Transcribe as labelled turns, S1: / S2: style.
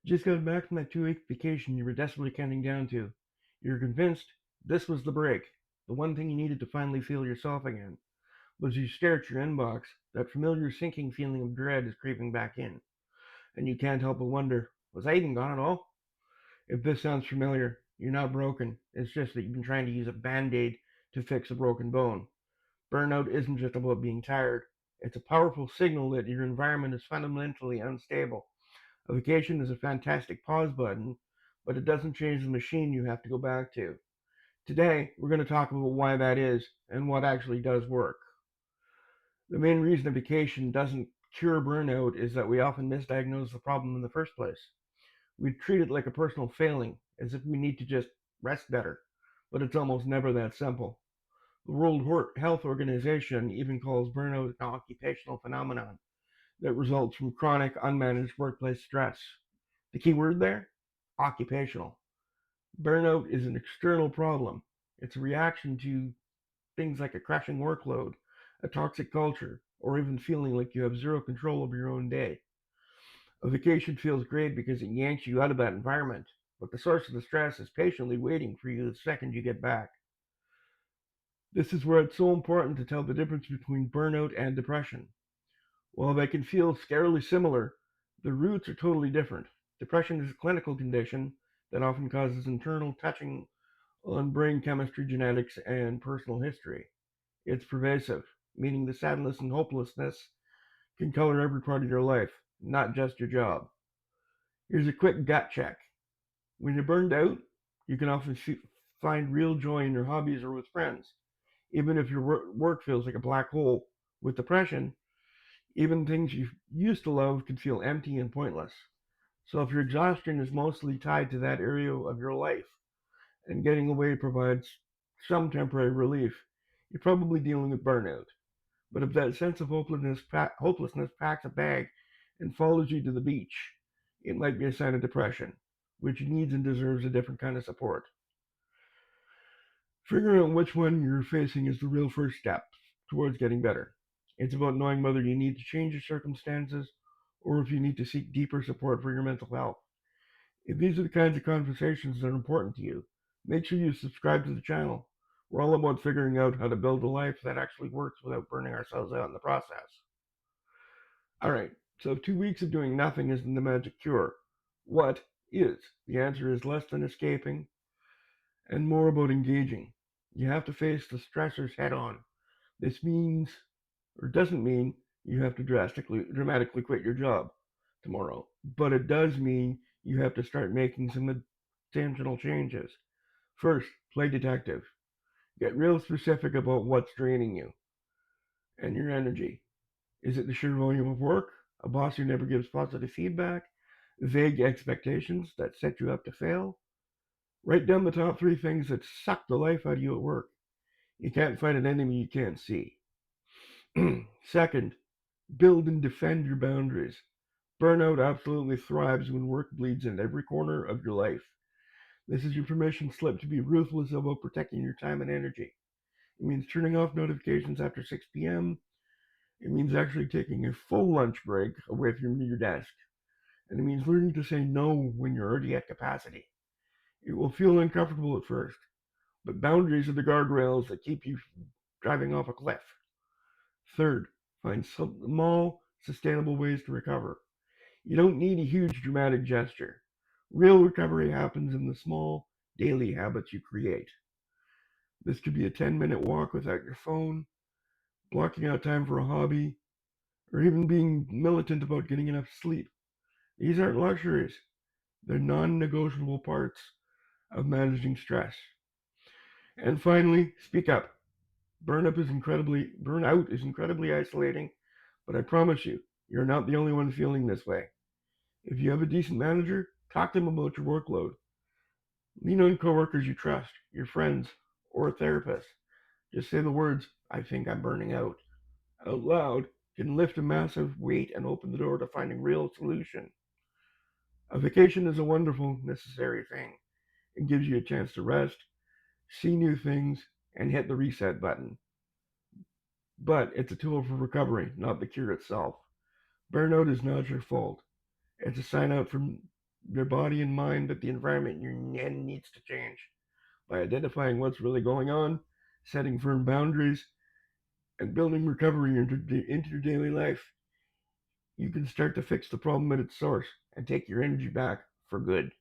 S1: Just got back from that 2 week vacation you were desperately counting down to. You're convinced this was the break, the one thing you needed to finally feel yourself again. But as you stare at your inbox, that familiar sinking feeling of dread is creeping back in, and you can't help but wonder, was I even gone at all? If this sounds familiar, you're not broken. It's just that you've been trying to use a band aid to fix a broken bone. Burnout isn't just about being tired, it's a powerful signal that your environment is fundamentally unstable. A vacation is a fantastic pause button, but it doesn't change the machine you have to go back to. Today, we're going to talk about why that is and what actually does work. The main reason a vacation doesn't cure burnout is that we often misdiagnose the problem in the first place. We treat it like a personal failing, as if we need to just rest better, but it's almost never that simple. The World Health Organization even calls burnout an occupational phenomenon that results from chronic, unmanaged workplace stress. The key word there? Occupational. Burnout is an external problem. It's a reaction to things like a crushing workload, a toxic culture, or even feeling like you have zero control over your own day. A vacation feels great because it yanks you out of that environment, but the source of the stress is patiently waiting for you the second you get back. This is where it's so important to tell the difference between burnout and depression. While they can feel scarily similar, the roots are totally different. Depression is a clinical condition that often causes internal touching on brain chemistry, genetics, and personal history. It's pervasive, meaning the sadness and hopelessness can color every part of your life, not just your job. Here's a quick gut check. When you're burned out, you can often find real joy in your hobbies or with friends, even if your work feels like a black hole. With depression, even things you used to love can feel empty and pointless. So if your exhaustion is mostly tied to that area of your life and getting away provides some temporary relief, you're probably dealing with burnout. But if that sense of hopelessness packs a bag and follows you to the beach, it might be a sign of depression, which needs and deserves a different kind of support. Figuring out which one you're facing is the real first step towards getting better. It's about knowing whether you need to change your circumstances or if you need to seek deeper support for your mental health. If these are the kinds of conversations that are important to you, make sure you subscribe to the channel. We're all about figuring out how to build a life that actually works without burning ourselves out in the process. All right, so if 2 weeks of doing nothing isn't the magic cure, what is? The answer is less than escaping and more about engaging. You have to face the stressors head on. This means, or doesn't mean, you have to dramatically quit your job tomorrow, but it does mean you have to start making some intentional changes. First, play detective. Get real specific about what's draining you and your energy. Is it the sheer volume of work? A boss who never gives positive feedback? Vague expectations that set you up to fail? Write down the top 3 things that suck the life out of you at work. You can't fight an enemy you can't see. Second, build and defend your boundaries. Burnout absolutely thrives when work bleeds into every corner of your life. This is your permission slip to be ruthless about protecting your time and energy. It means turning off notifications after 6 p.m. It means actually taking a full lunch break away from your desk. And it means learning to say no when you're already at capacity. It will feel uncomfortable at first, but boundaries are the guardrails that keep you from driving off a cliff. Third, find small, sustainable ways to recover. You don't need a huge dramatic gesture. Real recovery happens in the small, daily habits you create. This could be a 10-minute walk without your phone, blocking out time for a hobby, or even being militant about getting enough sleep. These aren't luxuries, they're non negotiable parts of managing stress. And finally, speak up. Burnout is incredibly isolating, but I promise you, you're not the only one feeling this way. If you have a decent manager, talk to them about your workload. Lean on coworkers you trust, your friends, or a therapist. Just say the words, I think I'm burning out loud can lift a massive weight and open the door to finding real solution. A vacation is a wonderful, necessary thing. It gives you a chance to rest, see new things, and hit the reset button. But it's a tool for recovery, not the cure itself. Burnout is not your fault. It's a sign out from your body and mind that the environment you're in needs to change. By identifying what's really going on, setting firm boundaries, and building recovery into your daily life, you can start to fix the problem at its source and take your energy back for good.